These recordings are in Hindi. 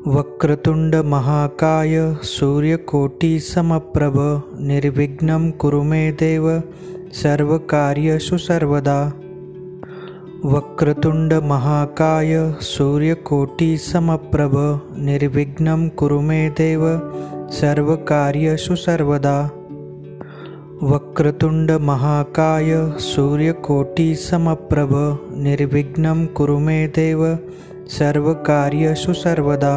वक्रतुंड महाकाय सूर्यकोटि समप्रभ निर्विघ्नं कुरु मे देव सर्वकार्येषु सर्वदा। वक्रतुंड महाकाय सूर्यकोटि समप्रभ निर्विघ्नं कुरु मे देव सर्वकार्येषु सर्वदा। वक्रतुंड महाकाय सूर्यकोटि समप्रभ निर्विघ्नं कुरु मे देव सर्वकार्येषु सर्वदा।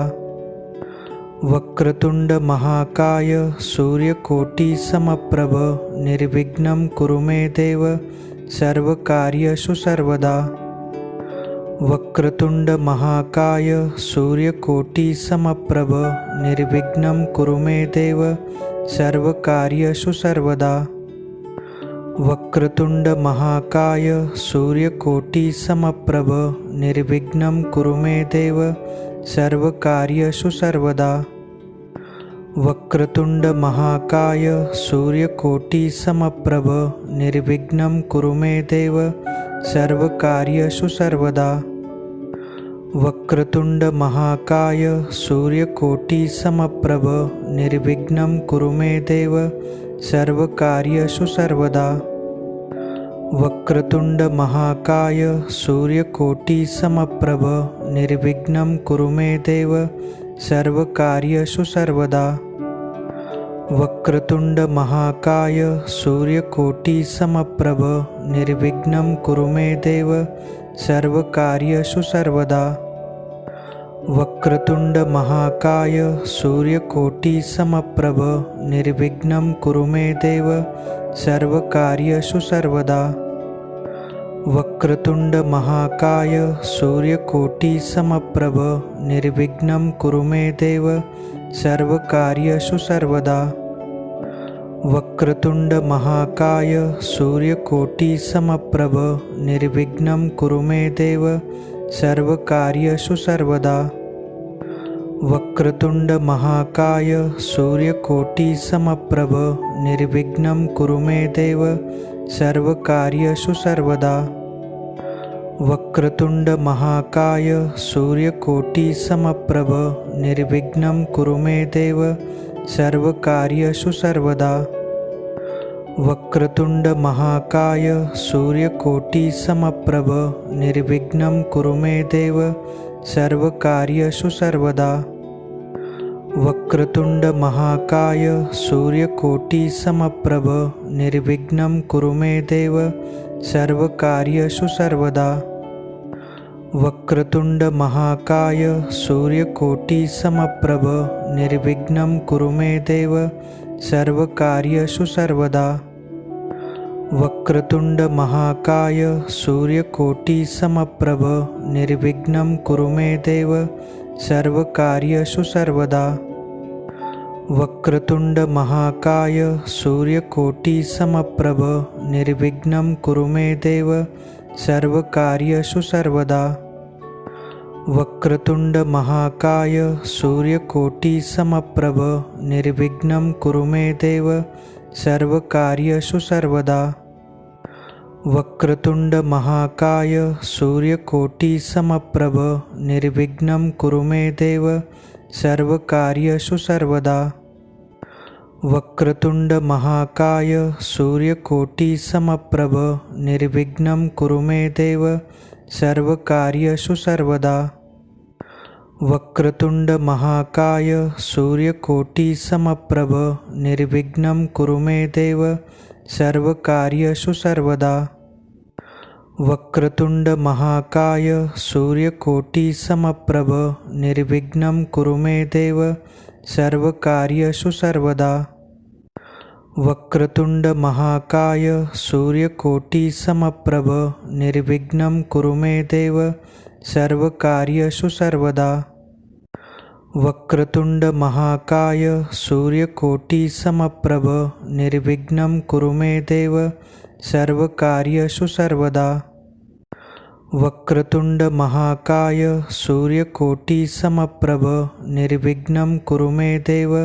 वक्रतुंड महाकाय सूर्यकोटि समप्रभ निर्विघ्नं कुरु मे देव सर्वकार्येषु सर्वदा। वक्रतुंड महाकाय सूर्यकोटि समप्रभ निर्विघ्नं कुरु मे देव सर्वकार्येषु सर्वदा। वक्रतुंड महाकाय सूर्यकोटि समप्रभ निर्विघ्नं कुरु मे देव सर्वकार्येषु सर्वदा। वक्रतुंड महाकाय सूर्यकोटि समप्रभ निर्विघ्नं कुरु मे देव सर्वकार्येषु सर्वदा। वक्रतुंड महाकाय सूर्यकोटि समप्रभ निर्विघ्नं कुरु मे देव सर्वकार्येषु सर्वदा। वक्रतुंड महाकाय सूर्यकोटि समप्रभ निर्विघ्नं कुरु मे देव सर्वकार्येषु सर्वदा। वक्रतुंड महाकाय सूर्यकोटि समप्रभ निर्विघ्नं कुरु मे देव सर्वकार्येषु सर्वदा। वक्रतुंड महाकाय सूर्यकोटि समप्रभ निर्विघ्नं कुरु मे देव सर्वकार्येषु सर्वदा। वक्रतुंड महाकाय सूर्यकोटि समप्रभ निर्विघ्नं कुरु मे देव सर्वकार्येषु सर्वदा। वक्रतुंड महाकाय सूर्यकोटि समप्रभ निर्विघ्नं कुरु मे देव सर्वकार्येषु सर्वदा। वक्रतुंड महाकाय सूर्यकोटि समप्रभ निर्विघ्नं कुरु मे देव सर्वकार्येषु सर्वदा। वक्रतुंड महाकाय सूर्यकोटि समप्रभ निर्विघ्नं कुरु मे देव सर्वकार्येषु सर्वदा। वक्रतुंड महाकाय सूर्यकोटि समप्रभ निर्विघ्नं कुरु मे देव सर्वकार्येषु सर्वदा। वक्रतुंड महाकाय सूर्यकोटि समप्रभ निर्विघ्नं कुरु मे देव सर्वकार्येषु सर्वदा। वक्रतुंड महाकाय सूर्यकोटि समप्रभ निर्विघ्नं कुरु मे देव सर्वकार्येषु सर्वदा। वक्रतुंड महाकाय सूर्यकोटि समप्रभ निर्विघ्नं कुरु मे देव सर्वकार्येषु सर्वदा। वक्रतुंड महाकाय सूर्यकोटि समप्रभ निर्विघ्नं कुरु मे देव सर्वकार्येषु सर्वदा। वक्रतुंड महाकाय सूर्यकोटि समप्रभ निर्विघ्नं कुरु मे देव सर्वकार्येषु सर्वदा। वक्रतुंड महाकाय सूर्यकोटि समप्रभ निर्विघ्नं कुरु मे देव सर्वकार्येषु सर्वदा। वक्रतुंड महाकाय सूर्यकोटि समप्रभ निर्विघ्नं कुरु मे देव सर्वकार्येषु सर्वदा। वक्रतुंड महाकाय सूर्यकोटि समप्रभ निर्विघ्नं कुरु मे देव सर्वकार्येषु सर्वदा। वक्रतुंड महाकाय सूर्यकोटि समप्रभ निर्विघ्नं कुरु मे देव सर्वकार्येषु सर्वदा। वक्रतुंड महाकाय सूर्यकोटि समप्रभ निर्विघ्नं कुरु मे देव सर्वकार्येषु सर्वदा। वक्रतुंड महाकाय सूर्यकोटि समप्रभ निर्विघ्नं कुरु मे देव सर्वकार्येषु सर्वदा। वक्रतुंड महाकाय सूर्यकोटि समप्रभ निर्विघ्नं कुरु मे देव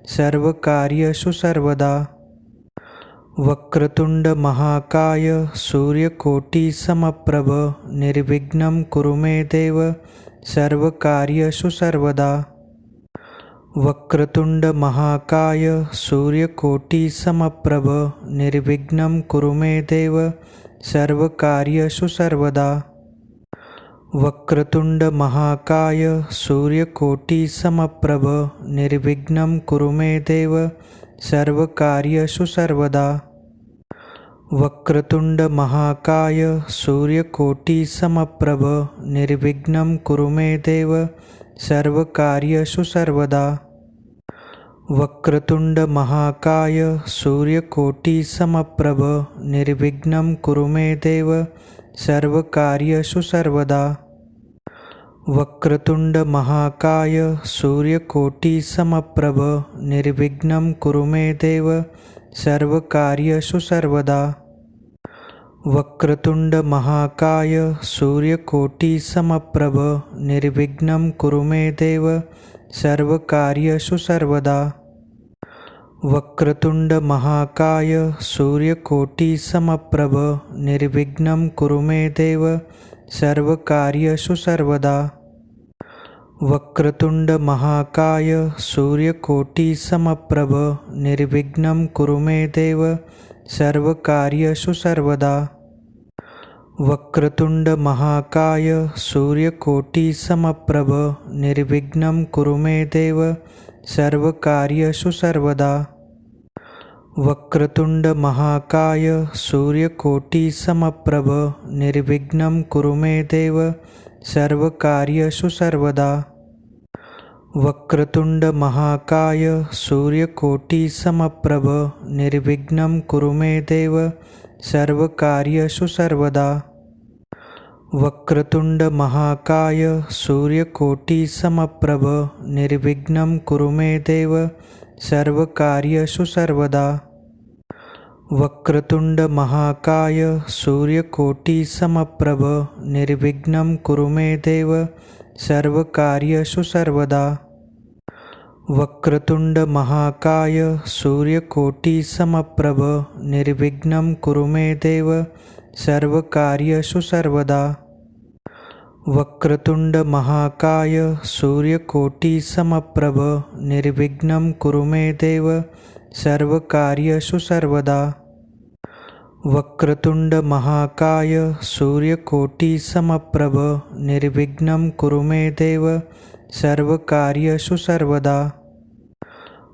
सर्वकार्येषु सर्वदा। वक्रतुंड महाकाय सूर्यकोटि समप्रभ निर्विघ्नं कुरु मे देव सर्वकार्येषु सर्वदा। वक्रतुंड महाकाय सूर्यकोटि समप्रभ निर्विघ्नं कुरु मे देव सर्वकार्येषु सर्वदा। वक्रतुंड महाकाय सूर्यकोटि समप्रभ निर्विघ्नं कुरु मे देव सर्वकार्येषु सर्वदा। वक्रतुंड महाकाय सूर्यकोटि समप्रभ निर्विघ्नं कुरु मे देव सर्वकार्येषु सर्वदा। वक्रतुंड महाकाय सूर्यकोटि समप्रभ निर्विघ्नं कुरु मे देव सर्वकार्येषु सर्वदा। वक्रतुंड महाकाय सूर्यकोटि समप्रभ निर्विघ्नं कुरु मे देव सर्वकार्येषु सर्वदा। वक्रतुंड महाकाय सूर्यकोटि समप्रभ निर्विघ्नं कुरु मे देव सर्वकार्येषु सर्वदा। वक्रतुंड महाकाय सूर्यकोटि समप्रभ निर्विघ्नं कुरु मे देव सर्वकार्येषु सर्वदा। वक्रतुंड महाकाय सूर्यकोटि समप्रभ निर्विघ्नं कुरु मे देव सर्वकार्येषु सर्वदा। वक्रतुंड महाकाय सूर्यकोटि समप्रभ निर्विघ्नं कुरु मे देव सर्वकार्येषु सर्वदा। वक्रतुंड महाकाय सूर्यकोटि समप्रभ निर्विघ्नं कुरु मे देव सर्वकार्येषु सर्वदा। वक्रतुंड महाकाय सूर्यकोटि समप्रभ निर्विघ्नं कुरु मे देव सर्वकार्येषु सर्वदा। वक्रतुंड महाकाय सूर्यकोटि समप्रभ निर्विघ्नं कुरु मे देव सर्वकार्येषु सर्वदा। वक्रतुंड महाकाय सूर्यकोटि समप्रभ निर्विघ्नं कुरु मे देव सर्वकार्येषु सर्वदा। वक्रतुंड महाकाय सूर्यकोटि समप्रभ निर्विघ्नं कुरु मे देव सर्वकार्येषु सर्वदा। वक्रतुंड महाकाय सूर्यकोटि समप्रभ निर्विघ्नं कुरु मे देव सर्वकार्येषु सर्वदा। वक्रतुंड महाकाय सूर्यकोटि समप्रभ निर्विघ्नं कुरु मे देव सर्वकार्येषु सर्वदा।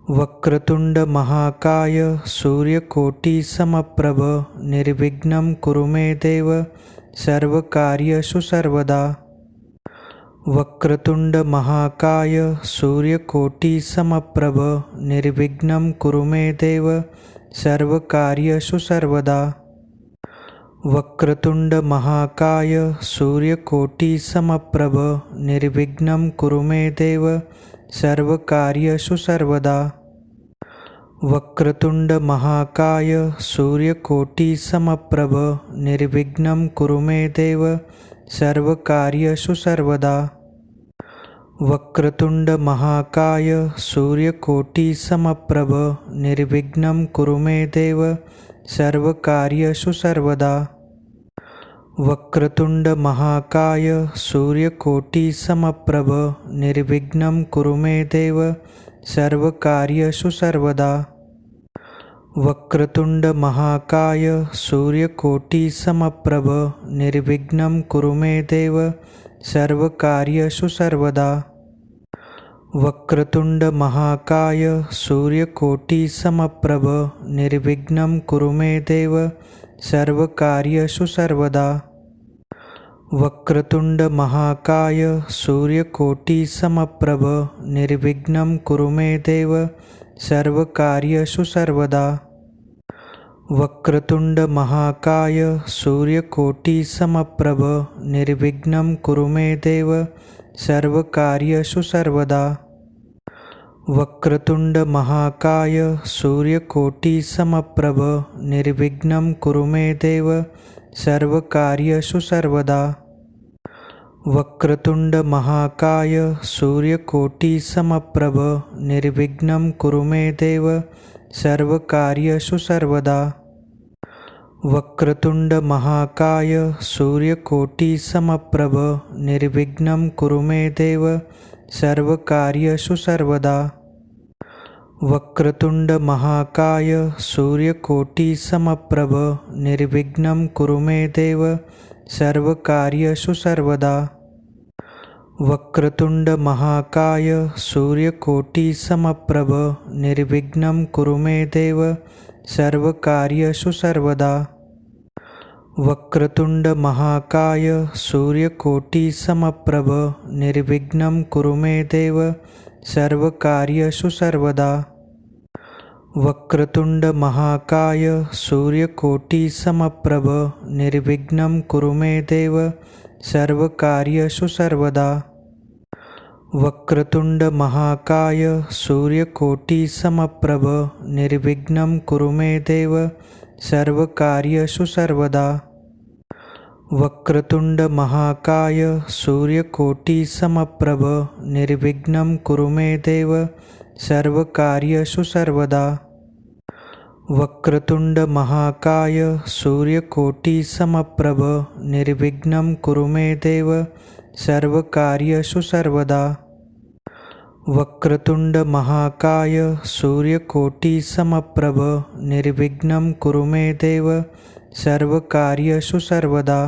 वक्रतुंड महाकाय सूर्यकोटि समप्रभ निर्विघ्नं कुरु मे देव सर्वकार्येषु सर्वदा। वक्रतुंड महाकाय सूर्यकोटि समप्रभ निर्विघ्नं कुरु मे देव सर्वकार्येषु सर्वदा। वक्रतुंड महाकाय सूर्यकोटि समप्रभ निर्विघ्नं कुरु मे देव सर्वकार्येषु सर्वदा। वक्रतुंड महाकाय सूर्यकोटि समप्रभ निर्विघ्नं कुरु मे देव सर्वकार्येषु सर्वदा। वक्रतुंड महाकाय सूर्यकोटि समप्रभ निर्विघ्नं कुरु मे देव सर्वकार्येषु सर्वदा। वक्रतुंड महाकाय सूर्यकोटि समप्रभ निर्विघ्नं कुरु मे देव सर्वकार्येषु सर्वदा। वक्रतुंड महाकाय सूर्यकोटि समप्रभ निर्विघ्नं कुरु मे देव सर्वकार्येषु सर्वदा। वक्रतुंड महाकाय सूर्यकोटि समप्रभ निर्विघ्नं कुरु मे देव सर्वकार्येषु सर्वदा। वक्रतुंड महाकाय सूर्यकोटि समप्रभ निर्विघ्नं कुरु मे देव सर्वकार्येषु सर्वदा। वक्रतुंड महाकाय सूर्यकोटि समप्रभ निर्विघ्नं कुरु मे देव सर्वकार्येषु सर्वदा। वक्रतुंड महाकाय सूर्यकोटि समप्रभ निर्विघ्नं कुरु मे देव सर्वकार्येषु सर्वदा। वक्रतुंड महाकाय सूर्यकोटि समप्रभ निर्विघ्नं कुरु मे देव सर्वकार्येषु सर्वदा। वक्रतुंड महाकाय सूर्यकोटि समप्रभ निर्विघ्नं कुरु मे देव सर्वकार्येषु सर्वदा। वक्रतुंड महाकाय सूर्यकोटि समप्रभ निर्विघ्नं कुरु मे देव सर्वकार्येषु सर्वदा। वक्रतुंड महाकाय सूर्यकोटि समप्रभ निर्विघ्नं कुरु मे देव सर्वकार्येषु सर्वदा। वक्रतुंड महाकाय सूर्यकोटि समप्रभ निर्विघ्नं कुरु मे देव सर्वकार्येषु सर्वदा। वक्रतुंड महाकाय सूर्यकोटि समप्रभ निर्विघ्नं कुरु मे देव सर्वकार्येषु सर्वदा। वक्रतुंड महाकाय सूर्यकोटि समप्रभ निर्विघ्नं कुरु मे देव सर्वकार्येषु सर्वदा। वक्रतुंड महाकाय सूर्यकोटि समप्रभ निर्विघ्नं कुरु मे देव सर्वकार्येषु सर्वदा। वक्रतुंड महाकाय सूर्यकोटि समप्रभ निर्विघ्नं कुरु मे देव सर्वकार्येषु सर्वदा। वक्रतुंड महाकाय सूर्यकोटि समप्रभ निर्विघ्नं कुरु मे देव सर्वकार्येषु सर्वदा।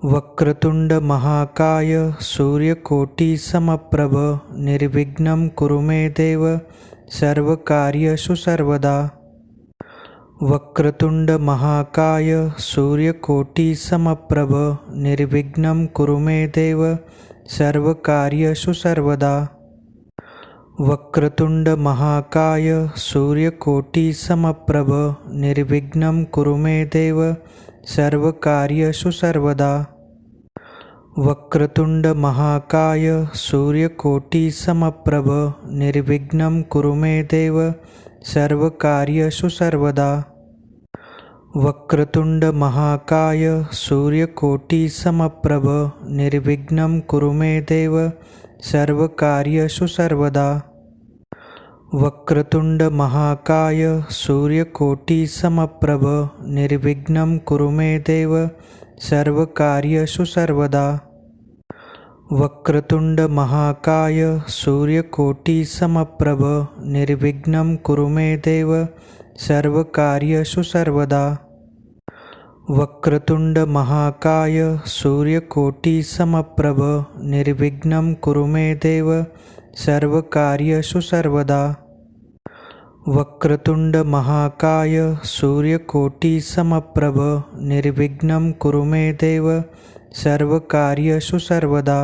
वक्रतुंड महाकाय सूर्यकोटि समप्रभ निर्विघ्नं कुरु मे देव सर्वकार्येषु सर्वदा। वक्रतुंड महाकाय सूर्यकोटि समप्रभ निर्विघ्नं कुरु मे देव सर्वकार्येषु सर्वदा। वक्रतुंड महाकाय सूर्यकोटि समप्रभ निर्विघ्नं कुरु मे देव सर्वकार्येषु सर्वदा। वक्रतुंड महाकाय सूर्यकोटि समप्रभ निर्विघ्नं कुरु मे देव सर्वकार्येषु सर्वदा। वक्रतुंड महाकाय सूर्यकोटि समप्रभ निर्विघ्नं कुरु मे देव सर्वकार्येषु सर्वदा। वक्रतुंड महाकाय सूर्यकोटि समप्रभ निर्विघ्नं कुरु मे देव सर्वकार्येषु सर्वदा। वक्रतुंड महाकाय सूर्यकोटि समप्रभ निर्विघ्नं कुरु मे देव सर्वकार्येषु सर्वदा। वक्रतुंड महाकाय सूर्यकोटि समप्रभ निर्विघ्नं कुरु मे देव सर्वकार्येषु सर्वदा। वक्रतुंड महाकाय सूर्यकोटि समप्रभ निर्विघ्नं कुरु मे देव सर्वकार्येषु सर्वदा।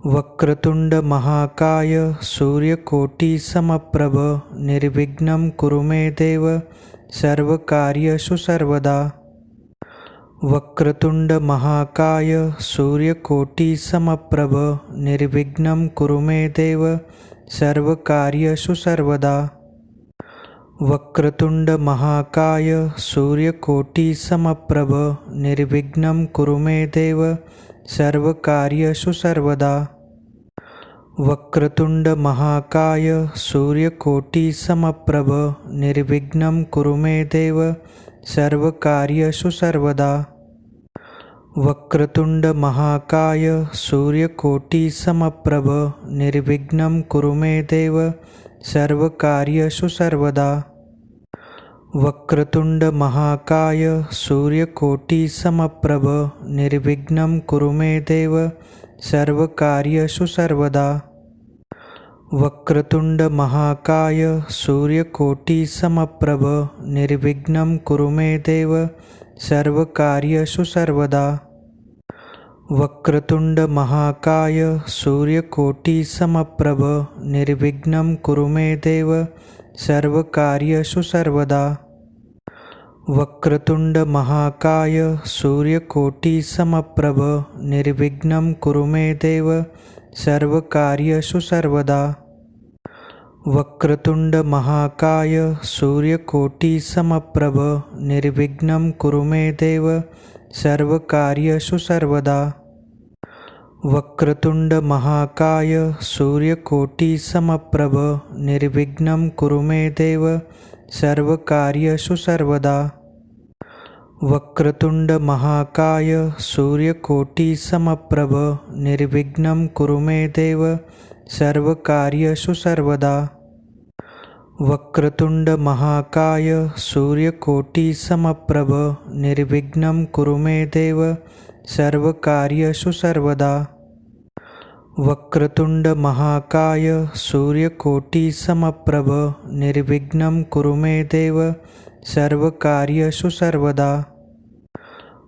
वक्रतुंड महाकाय सूर्यकोटि समप्रभ निर्विघ्नं कुरु मे देव सर्वकार्येषु सर्वदा। वक्रतुंड महाकाय सूर्यकोटि समप्रभ निर्विघ्नं कुरु मे देव सर्वकार्येषु सर्वदा। वक्रतुंड महाकाय सूर्यकोटि समप्रभ निर्विघ्नं कुरु मे देव सर्वकार्येषु सर्वदा। वक्रतुंड महाकाय सूर्यकोटि समप्रभ निर्विघ्नं कुरु मे देव सर्वकार्येषु सर्वदा। वक्रतुंड महाकाय सूर्यकोटि समप्रभ निर्विघ्नं कुरु मे देव सर्वकार्येषु सर्वदा। वक्रतुंड महाकाय सूर्यकोटि समप्रभ निर्विघ्नं कुरु मे देव सर्वकार्येषु सर्वदा। वक्रतुंड महाकाय सूर्यकोटि समप्रभ निर्विघ्नं कुरु मे देव सर्वकार्येषु सर्वदा। वक्रतुंड महाकाय सूर्यकोटि समप्रभ निर्विघ्नं कुरु मे देव सर्वकार्येषु सर्वदा। वक्रतुंड महाकाय सूर्यकोटि समप्रभ निर्विघ्नं कुरु मे देव सर्वकार्येषु सर्वदा। वक्रतुंड महाकाय सूर्यकोटि समप्रभ निर्विघ्नं कुरु मे देव सर्वकार्येषु सर्वदा। वक्रतुंड महाकाय सूर्यकोटि समप्रभ निर्विघ्नं कुरु मे देव सर्वकार्येषु सर्वदा। वक्रतुंड महाकाय सूर्यकोटि समप्रभ निर्विघ्नं कुरु मे देव सर्वकार्येषु सर्वदा। वक्रतुंड महाकाय सूर्यकोटि समप्रभ निर्विघ्नं कुरु मे देव सर्वकार्येषु सर्वदा। वक्रतुंड महाकाय सूर्यकोटि समप्रभ निर्विघ्नं कुरु मे देव सर्वकार्येषु सर्वदा।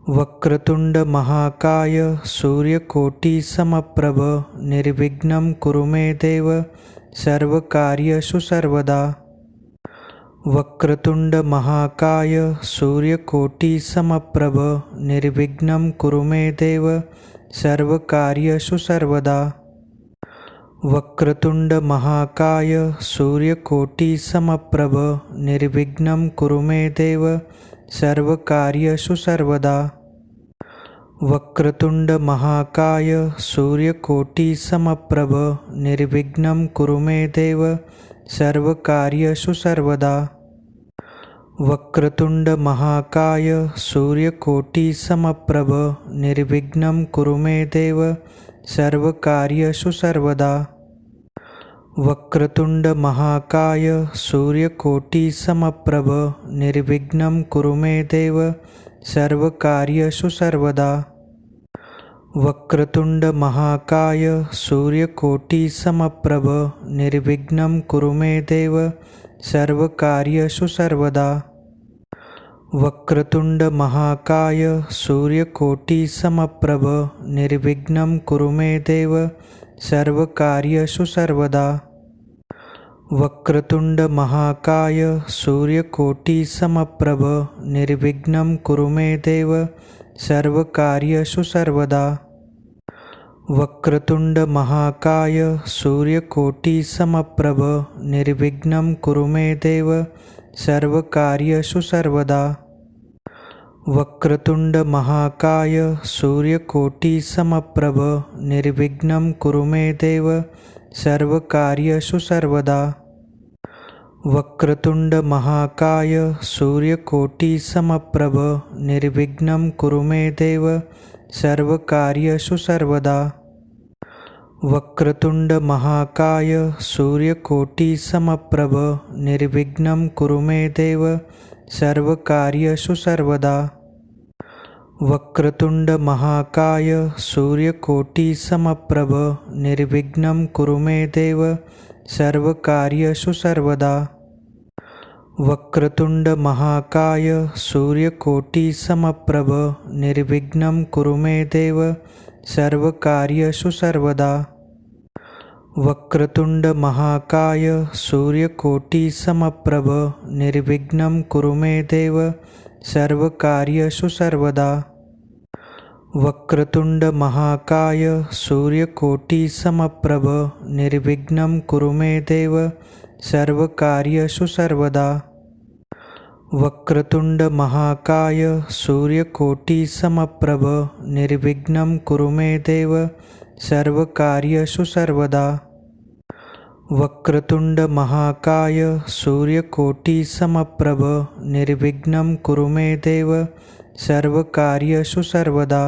वक्रतुंड महाकाय सूर्यकोटि समप्रभ निर्विघ्नं कुरु मे देव सर्वकार्येषु सर्वदा। वक्रतुंड महाकाय सूर्यकोटि समप्रभ निर्विघ्नं कुरु मे देव सर्वकार्येषु सर्वदा। वक्रतुंड महाकाय सूर्यकोटि समप्रभ निर्विघ्नं कुरु मे देव सर्वकार्येषु सर्वदा। वक्रतुंड महाकाय सूर्यकोटि समप्रभ निर्विघ्नं कुरु मे देव सर्वकार्येषु सर्वदा। वक्रतुंड महाकाय सूर्यकोटि समप्रभ निर्विघ्नं कुरु मे देव सर्वकार्येषु सर्वदा। वक्रतुंड महाकाय सूर्यकोटि समप्रभ निर्विघ्नं कुरु मे देव सर्वकार्येषु सर्वदा। वक्रतुंड महाकाय सूर्यकोटि समप्रभ निर्विघ्नं कुरु मे देव सर्वकार्येषु सर्वदा। वक्रतुंड महाकाय सूर्यकोटि समप्रभ निर्विघ्नं कुरु मे देव सर्वकार्येषु सर्वदा। वक्रतुंड महाकाय सूर्यकोटि समप्रभ निर्विघ्नं कुरु मे देव सर्वकार्येषु सर्वदा। वक्रतुंड महाकाय सूर्यकोटि समप्रभ निर्विघ्नं कुरु मे देव सर्वकार्येषु सर्वदा। वक्रतुंड महाकाय सूर्यकोटि समप्रभ निर्विघ्नं कुरु मे देव सर्वकार्येषु सर्वदा। वक्रतुंड महाकाय सूर्यकोटि समप्रभ निर्विघ्नं कुरु मे देव सर्वकार्येषु सर्वदा। वक्रतुंड महाकाय सूर्यकोटि समप्रभ निर्विघ्नं कुरु मे देव सर्वकार्येषु सर्वदा। वक्रतुंड महाकाय सूर्यकोटि समप्रभ निर्विघ्नं कुरु मे देव सर्वकार्येषु सर्वदा। वक्रतुंड महाकाय सूर्यकोटि समप्रभ निर्विघ्नं कुरु मे देव सर्वकार्येषु सर्वदा। वक्रतुंड महाकाय सूर्यकोटि समप्रभ निर्विघ्नं कुरु मे देव सर्वकार्येषु सर्वदा। वक्रतुंड महाकाय सूर्यकोटि समप्रभ निर्विघ्नं कुरु मे देव सर्वकार्येषु सर्वदा। वक्रतुंड महाकाय सूर्यकोटि समप्रभ निर्विघ्नं कुरु मे देव सर्वकार्येषु सर्वदा। वक्रतुंड महाकाय सूर्यकोटि समप्रभ निर्विघ्नं कुरु मे देव सर्वकार्येषु सर्वदा।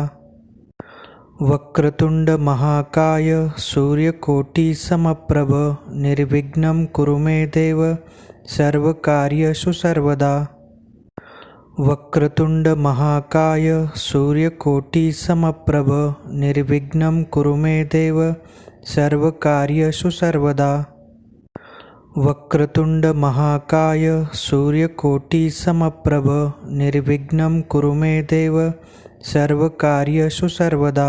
वक्रतुंड महाकाय सूर्यकोटि समप्रभ निर्विघ्नं कुरु मे देव सर्वकार्येषु सर्वदा। वक्रतुंड महाकाय सूर्यकोटि समप्रभ निर्विघ्नं कुरु मे देव सर्वकार्येषु सर्वदा। वक्रतुंड महाकाय सूर्यकोटि समप्रभ निर्विघ्नं कुरु मे देव सर्वकार्येषु सर्वदा।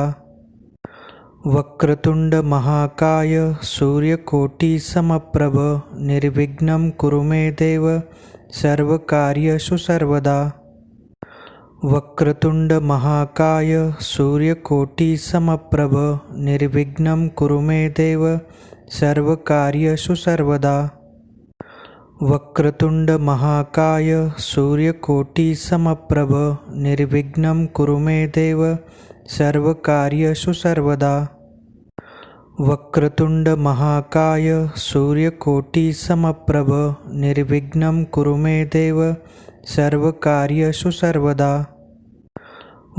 वक्रतुंड महाकाय सूर्यकोटि समप्रभ निर्विघ्नं कुरु मे देव सर्वकार्येषु सर्वदा। वक्रतुंड महाकाय सूर्यकोटि समप्रभ निर्विघ्नं कुरु मे देव सर्वकार्येषु सर्वदा। वक्रतुंड महाकाय सूर्यकोटि समप्रभ निर्विघ्नं कुरु मे देव सर्वकार्येषु सर्वदा। वक्रतुंड महाकाय सूर्यकोटि समप्रभ निर्विघ्नं कुरु मे देव सर्वकार्येषु सर्वदा।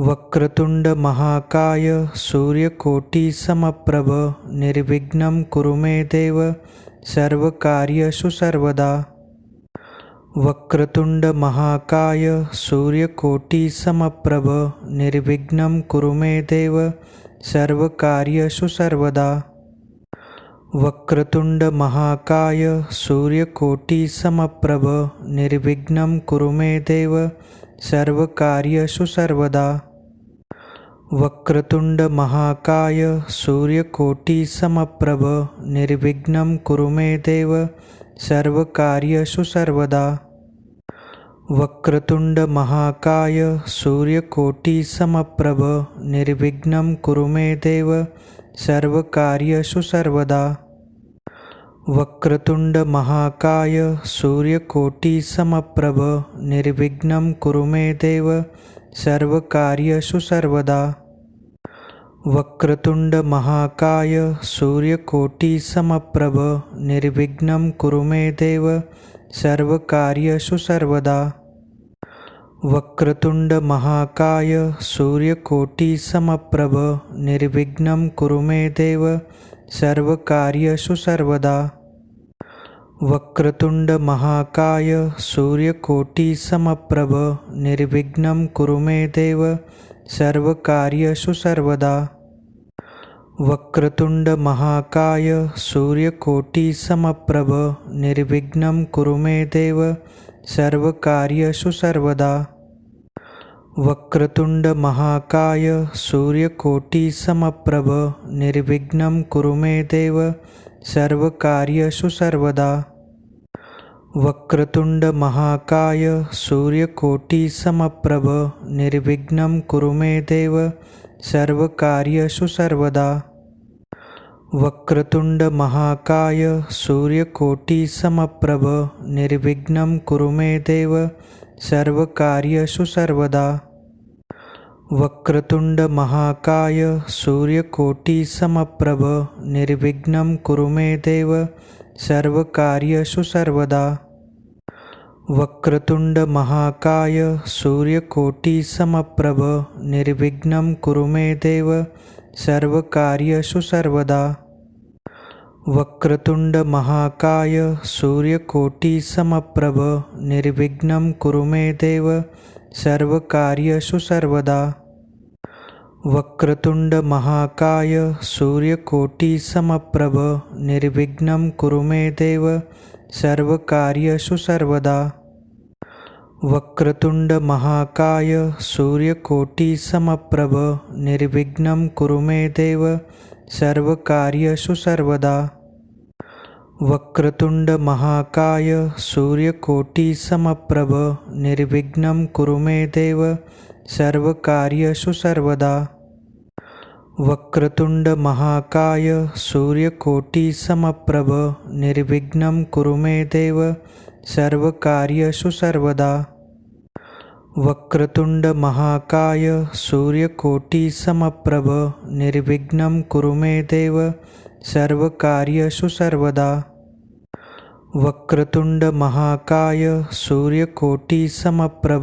वक्रतुंड महाकाय सूर्यकोटि समप्रभ निर्विघ्नं कुरु मे देव सर्वकार्येषु सर्वदा। वक्रतुंड महाकाय सूर्यकोटि समप्रभ निर्विघ्नं कुरु मे देव सर्वकार्येषु सर्वदा। वक्रतुंड महाकाय सूर्यकोटि समप्रभ निर्विघ्नं कुरु मे देव सर्वकार्येषु सर्वदा। वक्रतुंड महाकाय सूर्यकोटि समप्रभ निर्विघ्नं कुरु मे देव सर्वकार्येषु सर्वदा। वक्रतुंड महाकाय सूर्यकोटि समप्रभ निर्विघ्नं कुरु मे देव सर्वकार्येषु सर्वदा। वक्रतुंड महाकाय सूर्यकोटि समप्रभ निर्विघ्नं कुरु मे देव सर्वकार्येषु सर्वदा। वक्रतुंड महाकाय सूर्यकोटि समप्रभ निर्विघ्नं कुरु मे देव सर्वकार्येषु सर्वदा। वक्रतुंड महाकाय सूर्यकोटि समप्रभ निर्विघ्नं कुरु मे देव सर्वकार्येषु सर्वदा। वक्रतुंड महाकाय सूर्यकोटि समप्रभ निर्विघ्नं कुरु मे देव सर्वकार्येषु सर्वदा। वक्रतुंड महाकाय सूर्यकोटि समप्रभ निर्विघ्नं कुरु मे देव सर्वकार्येषु सर्वदा। वक्रतुंड महाकाय सूर्यकोटि समप्रभ निर्विघ्नं कुरु मे देव सर्वकार्येषु सर्वदा। वक्रतुंड महाकाय सूर्यकोटि समप्रभ निर्विघ्नं कुरु मे देव सर्वकार्येषु सर्वदा। वक्रतुंड महाकाय सूर्यकोटि समप्रभ निर्विघ्नं कुरु मे देव सर्वकार्येषु सर्वदा। वक्रतुंड महाकाय सूर्यकोटि समप्रभ निर्विघ्नं कुरु मे देव सर्वकार्येषु सर्वदा। वक्रतुंड महाकाय सूर्यकोटि समप्रभ निर्विघ्नं कुरु मे देव सर्वकार्येषु सर्वदा। वक्रतुंड महाकाय सूर्यकोटि समप्रभ निर्विघ्नं कुरु मे देव सर्वकार्येषु सर्वदा। वक्रतुंड महाकाय सूर्यकोटि समप्रभ निर्विघ्नं कुरु मे देव सर्वकार्येषु सर्वदा। वक्रतुंड महाकाय सूर्यकोटि समप्रभ निर्विघ्नं कुरु मे देव सर्वकार्येषु सर्वदा। वक्रतुंड महाकाय सूर्यकोटि समप्रभ निर्विघ्नं कुरु मे देव सर्वकार्येषु सर्वदा। वक्रतुंड महाकाय सूर्यकोटि समप्रभ निर्विघ्नं कुरु मे देव सर्वकार्येषु सर्वदा। वक्रतुंड महाकाय सूर्यकोटि समप्रभ निर्विघ्नं कुरु मे देव सर्वकार्येषु सर्वदा। वक्रतुंड महाकाय सूर्यकोटि समप्रभ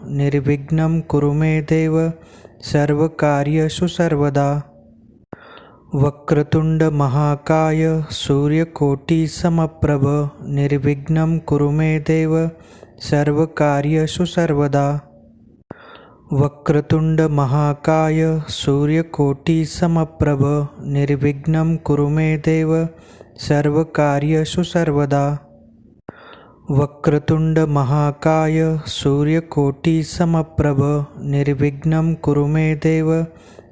निर्विघ्नं कुरु मे देव सर्वकार्येषु सर्वदा। वक्रतुंड महाकाय सूर्यकोटि समप्रभ निर्विघ्नं कुरु मे देव सर्वकार्येषु सर्वदा। वक्रतुंड महाकाय सूर्यकोटि समप्रभ निर्विघ्नं कुरु मे देव सर्वकार्येषु सर्वदा। वक्रतुंड महाकाय सूर्यकोटि समप्रभ निर्विघ्नं कुरु मे देव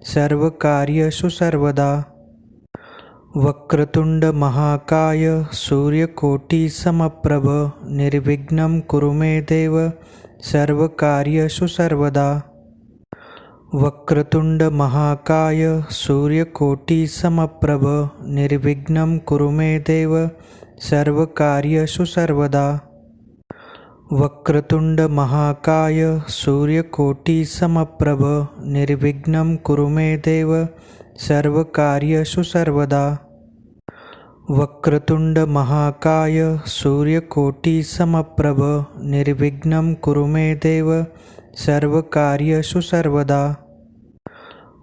सर्वकार्येषु सर्वदा। वक्रतुंड महाकाय सूर्यकोटि समप्रभ निर्विघ्नं कुरु मे देव सर्वकार्येषु सर्वदा। वक्रतुंड महाकाय सूर्यकोटि समप्रभ निर्विघ्नं कुरु मे देव सर्वकार्येषु सर्वदा। वक्रतुंड महाकाय सूर्यकोटि समप्रभ निर्विघ्नं कुरु मे देव सर्वकार्येषु सर्वदा। वक्रतुंड महाकाय सूर्यकोटि समप्रभ निर्विघ्नं कुरु मे देव सर्वकार्येषु सर्वदा।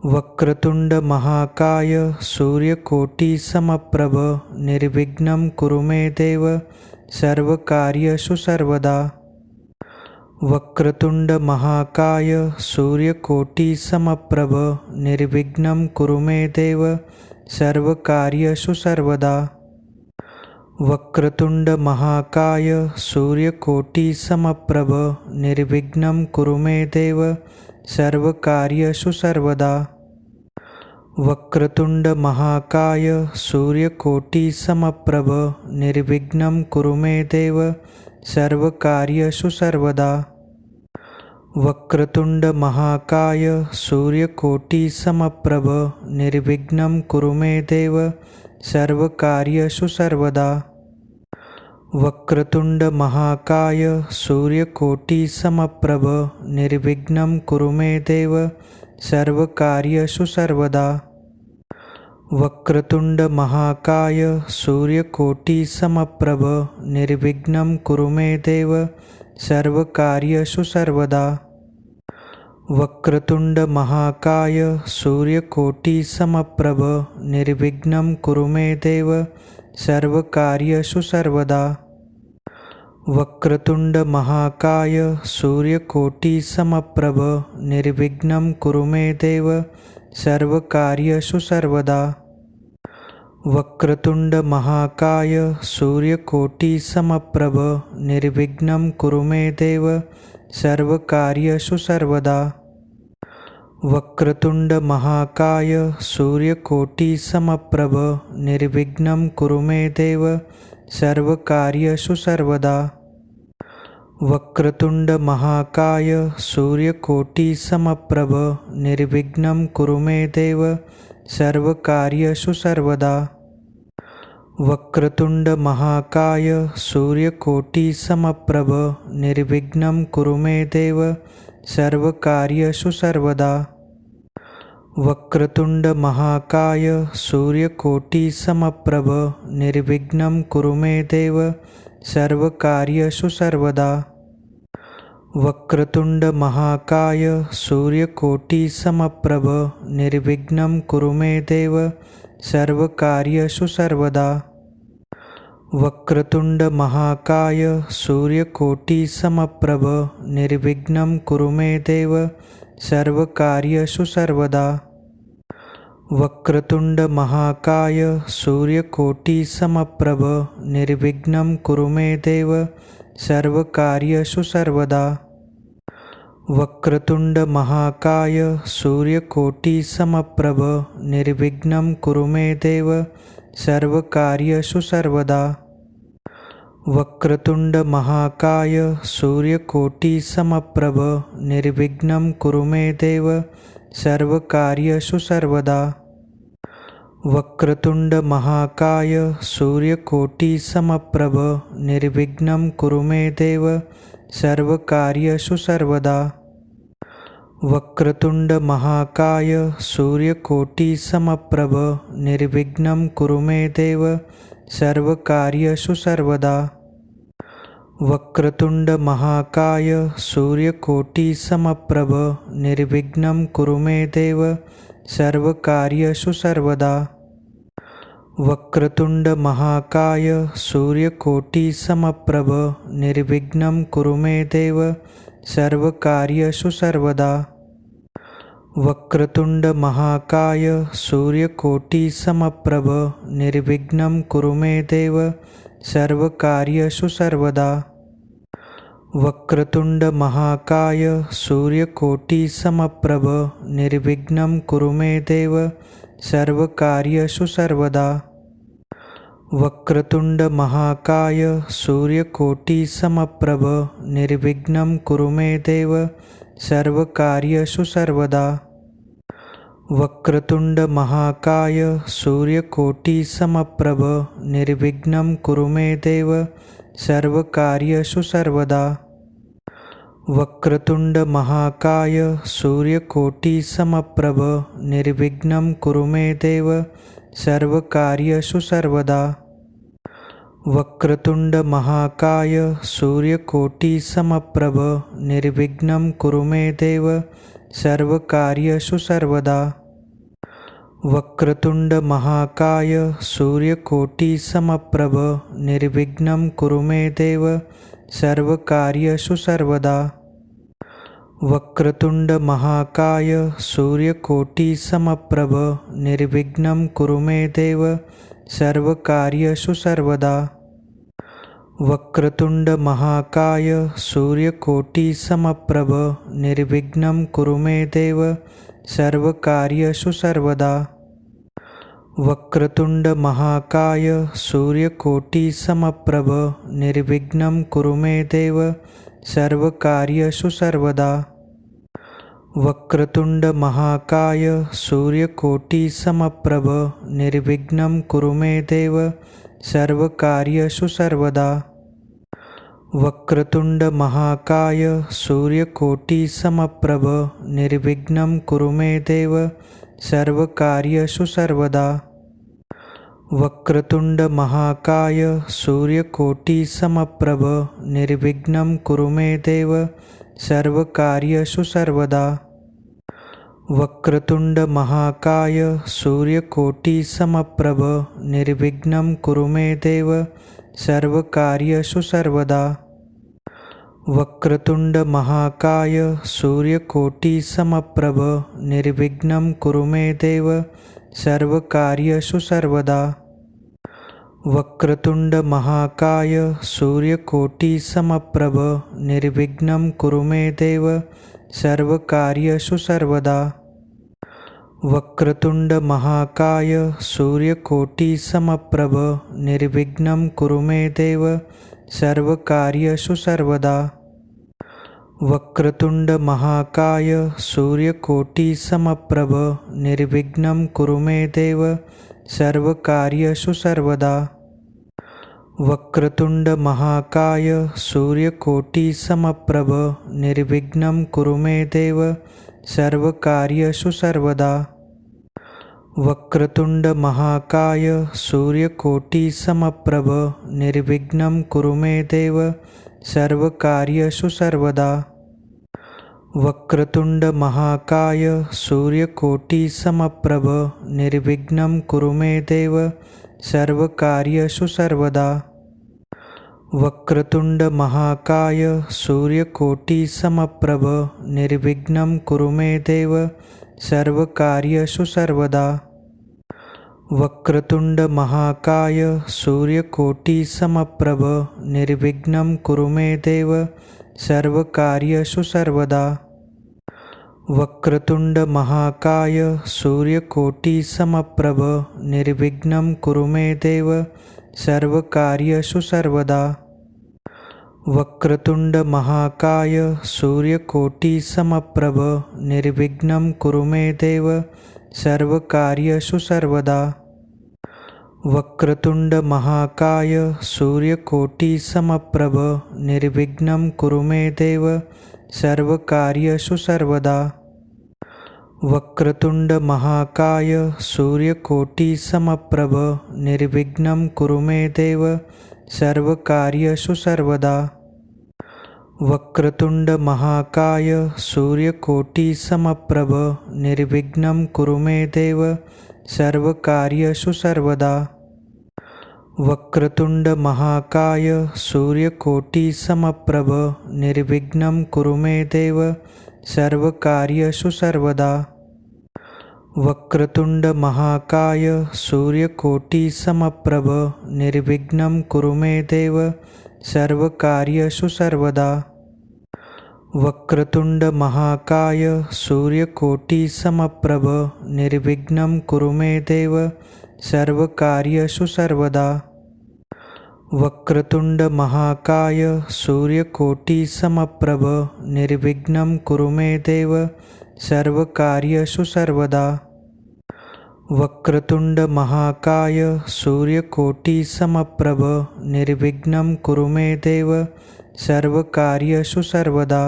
वक्रतुंड महाकाय सूर्यकोटि समप्रभ निर्विघ्नं कुरु मे देव सर्वकार्येषु सर्वदा। वक्रतुंड महाकाय सूर्यकोटि समप्रभ निर्विघ्नं कुरु मे देव सर्वकार्येषु सर्वदा। वक्रतुंड महाकाय सूर्यकोटि समप्रभ निर्विघ्नं कुरु मे देव सर्वकार्येषु सर्वदा। वक्रतुंड महाकाय सूर्यकोटि समप्रभ निर्विघ्नं कुरु मे देव सर्वकार्येषु सर्वदा। वक्रतुंड महाकाय सूर्यकोटि समप्रभ निर्विघ्नं कुरु मे देव सर्वकार्येषु सर्वदा। वक्रतुंड महाकाय सूर्यकोटि समप्रभ निर्विघ्नं कुरु मे देव सर्वकार्येषु सर्वदा। वक्रतुंड महाकाय सूर्यकोटि समप्रभ निर्विघ्नं कुरु मे देव सर्वकार्येषु सर्वदा। वक्रतुंड महाकाय सूर्यकोटि समप्रभ निर्विघ्नं कुरु मे देव सर्वकार्येषु सर्वदा। वक्रतुंड महाकाय सूर्यकोटि समप्रभ निर्विघ्नं कुरु मे देव सर्वकार्येषु सर्वदा। वक्रतुंड महाकाय सूर्यकोटि समप्रभ निर्विघ्नं कुरु मे देव सर्वकार्येषु सर्वदा। वक्रतुंड महाकाय सूर्यकोटि समप्रभ निर्विघ्नं कुरु मे देव सर्वकार्येषु सर्वदा। वक्रतुंड महाकाय सूर्यकोटि समप्रभ निर्विघ्नं कुरु मे देव सर्वकार्येषु सर्वदा। वक्रतुंड महाकाय सूर्यकोटि समप्रभ निर्विघ्नं कुरु मे देव सर्वकार्येषु सर्वदा। वक्रतुंड महाकाय सूर्यकोटि समप्रभ निर्विघ्नं कुरु मे देव सर्वकार्येषु सर्वदा। वक्रतुंड महाकाय सूर्यकोटि समप्रभ निर्विघ्नं कुरु मे देव सर्वकार्येषु सर्वदा। वक्रतुंड महाकाय सूर्यकोटि समप्रभ निर्विघ्नं कुरु मे देव सर्वकार्येषु सर्वदा। वक्रतुंड महाकाय सूर्यकोटि समप्रभ निर्विघ्नं कुरु मे देव सर्वकार्येषु सर्वदा। वक्रतुंड महाकाय सूर्यकोटि समप्रभ निर्विघ्नं कुरु मे देव सर्वकार्येषु सर्वदा। वक्रतुंड महाकाय सूर्यकोटि समप्रभ निर्विघ्नं कुरु मे देव सर्वकार्येषु सर्वदा। वक्रतुंड महाकाय सूर्यकोटि समप्रभ निर्विघ्नं कुरु मे देव सर्वकार्येषु सर्वदा। वक्रतुंड महाकाय सूर्यकोटि समप्रभ निर्विघ्नं कुरु मे देव सर्वकार्येषु सर्वदा। वक्रतुंड महाकाय सूर्यकोटि समप्रभ निर्विघ्नं कुरु मे देव सर्वकार्येषु सर्वदा। वक्रतुंड महाकाय सूर्यकोटि समप्रभ निर्विघ्नं कुरु मे देव सर्वकार्येषु सर्वदा। वक्रतुंड महाकाय सूर्यकोटि समप्रभ निर्विघ्नं कुरु मे देव सर्वकार्येषु सर्वदा। वक्रतुंड महाकाय सूर्यकोटि समप्रभ निर्विघ्नं कुरु मे देव सर्वकार्येषु सर्वदा। वक्रतुंड महाकाय सूर्यकोटि समप्रभ निर्विघ्नं कुरु मे देव सर्वकार्येषु सर्वदा। वक्रतुंड महाकाय सूर्यकोटि समप्रभ निर्विघ्नं कुरु मे देव सर्वकार्येषु सर्वदा। वक्रतुंड महाकाय सूर्यकोटि समप्रभ निर्विघ्नं कुरु मे देव सर्वकार्येषु सर्वदा। वक्रतुंड महाकाय सूर्यकोटि समप्रभ निर्विघ्नं कुरु मे देव सर्वकार्येषु सर्वदा। वक्रतुंड महाकाय सूर्यकोटि समप्रभ निर्विघ्नं कुरु मे देव सर्वकार्येषु सर्वदा। वक्रतुंड महाकाय सूर्यकोटि समप्रभ निर्विघ्नं कुरु मे देव सर्वकार्येषु सर्वदा। वक्रतुंड महाकाय सूर्यकोटि समप्रभ निर्विघ्नं कुरु मे देव सर्वकार्येषु सर्वदा। वक्रतुंड महाकाय सूर्यकोटि समप्रभ निर्विघ्नं कुरु मे देव सर्वकार्येषु सर्वदा। वक्रतुंड महाकाय सूर्यकोटि समप्रभ निर्विघ्नं कुरु मे देव सर्वकार्येषु सर्वदा। वक्रतुंड महाकाय सूर्यकोटि समप्रभ निर्विघ्नं कुरु मे देव सर्वकार्येषु सर्वदा। वक्रतुंड महाकाय सूर्यकोटि समप्रभ निर्विघ्नं कुरु मे देव सर्वकार्येषु सर्वदा। वक्रतुंड महाकाय सूर्यकोटि समप्रभ निर्विघ्नं कुरु मे देव सर्वकार्येषु सर्वदा। वक्रतुंड महाकाय सूर्यकोटि समप्रभ निर्विघ्नं कुरु मे देव सर्वकार्येषु सर्वदा। वक्रतुंड महाकाय सूर्यकोटि समप्रभ निर्विघ्नं कुरु मे देव सर्वकार्येषु सर्वदा। वक्रतुंड महाकाय सूर्यकोटि समप्रभ निर्विघ्नं कुरु मे देव सर्वकार्येषु सर्वदा। वक्रतुंड महाकाय सूर्यकोटि समप्रभ निर्विघ्नं कुरु मे देव सर्वकार्येषु सर्वदा। वक्रतुंड महाकाय सूर्यकोटि समप्रभ निर्विघ्नं कुरु मे देव सर्वकार्येषु सर्वदा। वक्रतुंड महाकाय सूर्यकोटि समप्रभ निर्विघ्नं कुरु मे देव सर्वकार्येषु सर्वदा। वक्रतुंड महाकाय सूर्यकोटि समप्रभ निर्विघ्नं कुरु मे देव सर्वकार्येषु सर्वदा। वक्रतुंड महाकाय सूर्यकोटि समप्रभ निर्विघ्नं कुरु मे देव सर्वकार्येषु सर्वदा। वक्रतुंड महाकाय सूर्यकोटि समप्रभ निर्विघ्नं कुरु मे देव सर्वकार्येषु सर्वदा। वक्रतुंड महाकाय सूर्यकोटि समप्रभ निर्विघ्नं कुरु मे देव सर्वकार्येषु सर्वदा। वक्रतुंड महाकाय सूर्यकोटि समप्रभ निर्विघ्नं कुरु मे देव सर्वकार्येषु सर्वदा। वक्रतुंड महाकाय सूर्यकोटि समप्रभ निर्विघ्नं कुरु मे देव सर्वकार्येषु सर्वदा। वक्रतुंड महाकाय सूर्यकोटि समप्रभ निर्विघ्नं कुरु मे देव सर्वकार्येषु सर्वदा। वक्रतुंड महाकाय सूर्यकोटि समप्रभ निर्विघ्नं कुरु मे देव सर्वकार्येषु सर्वदा। वक्रतुंड महाकाय सूर्यकोटि समप्रभ निर्विघ्नं कुरु मे देव सर्वकार्येषु सर्वदा। वक्रतुंड महाकाय सूर्यकोटि समप्रभ निर्विघ्नं कुरु मे देव सर्वकार्येषु सर्वदा। वक्रतुंड महाकाय सूर्यकोटि समप्रभ निर्विघ्नं कुरु मे देव सर्वकार्येषु सर्वदा। वक्रतुंड महाकाय सूर्यकोटि समप्रभ निर्विघ्नं कुरु मे देव सर्वकार्येषु सर्वदा। वक्रतुंड महाकाय सूर्यकोटि समप्रभ निर्विघ्नं कुरु मे देव सर्वकार्येषु सर्वदा।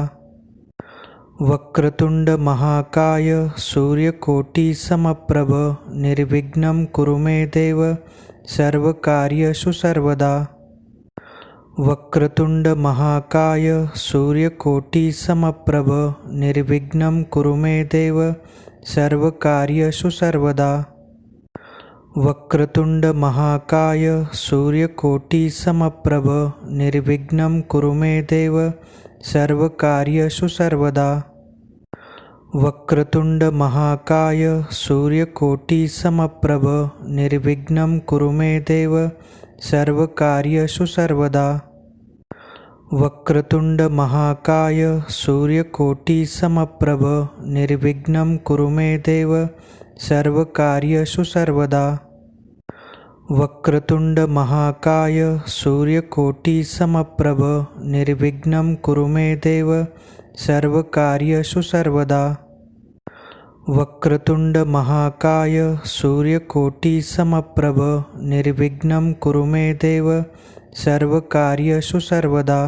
वक्रतुंड महाकाय सूर्यकोटि समप्रभ निर्विघ्नं कुरु मे देव सर्वकार्येषु सर्वदा। वक्रतुंड महाकाय सूर्यकोटि समप्रभ निर्विघ्नं कुरु मे देव सर्वकार्येषु सर्वदा। वक्रतुंड महाकाय सूर्यकोटि समप्रभ निर्विघ्नं कुरु मे देव सर्वकार्येषु सर्वदा। वक्रतुंड महाकाय सूर्यकोटि समप्रभ निर्विघ्नं कुरु मे देव सर्वकार्येषु सर्वदा। वक्रतुंड महाकाय सूर्यकोटि समप्रभ निर्विघ्नं कुरु मे देव सर्वकार्येषु सर्वदा। वक्रतुंड महाकाय सूर्यकोटि समप्रभ निर्विघ्नं कुरु मे देव सर्वकार्येषु सर्वदा। वक्रतुंड महाकाय सूर्यकोटि समप्रभ निर्विघ्नं कुरु मे देव सर्वकार्येषु सर्वदा।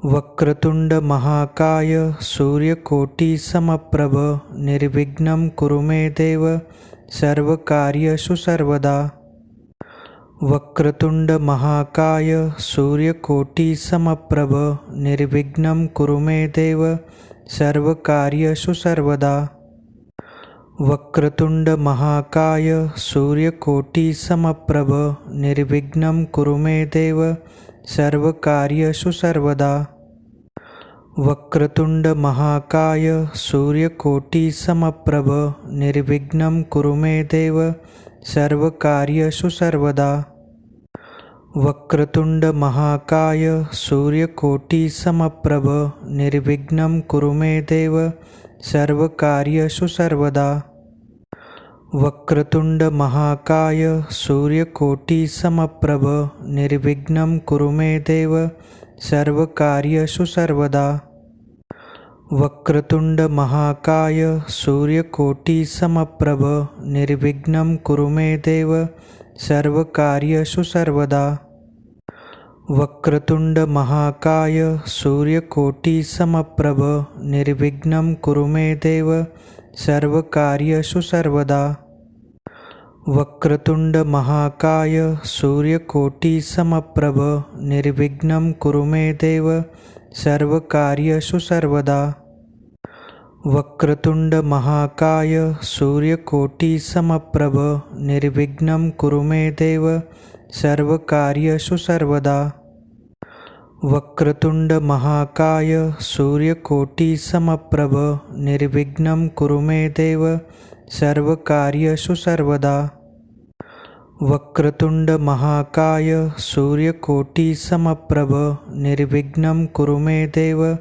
वक्रतुंड महाकाय सूर्यकोटि समप्रभ निर्विघ्नं कुरु मे देव सर्वकार्येषु सर्वदा। वक्रतुंड महाकाय सूर्यकोटि समप्रभ निर्विघ्नं कुरु मे देव सर्वकार्येषु सर्वदा। वक्रतुंड महाकाय सूर्यकोटि समप्रभ निर्विघ्नं कुरु मे देव सर्वकार्येषु सर्वदा। वक्रतुंड महाकाय सूर्यकोटि समप्रभ निर्विघ्नं कुरु मे देव सर्वकार्येषु सर्वदा। वक्रतुंड महाकाय सूर्यकोटि समप्रभ निर्विघ्नं कुरु मे देव सर्वकार्येषु सर्वदा। वक्रतुंड महाकाय सूर्यकोटि समप्रभ निर्विघ्नं कुरु मे देव सर्वकार्येषु सर्वदा। वक्रतुंड महाकाय सूर्यकोटि समप्रभ निर्विघ्नं कुरु मे देव सर्वकार्येषु सर्वदा। वक्रतुंड महाकाय सूर्यकोटि समप्रभ निर्विघ्नं कुरु मे देव सर्वकार्येषु सर्वदा। वक्रतुंड महाकाय सूर्यकोटि समप्रभ निर्विघ्नं कुरु मे देव सर्वकार्येषु सर्वदा। वक्रतुंड महाकाय सूर्यकोटि समप्रभ निर्विघ्नं कुरु मे देव सर्वकार्येषु सर्वदा। वक्रतुंड महाकाय सूर्यकोटि समप्रभ निर्विघ्नं कुरु मे देव सर्वकार्येषु सर्वदा। वक्रतुंड महाकाय सूर्यकोटि समप्रभ निर्विघ्नं कुरु मे देव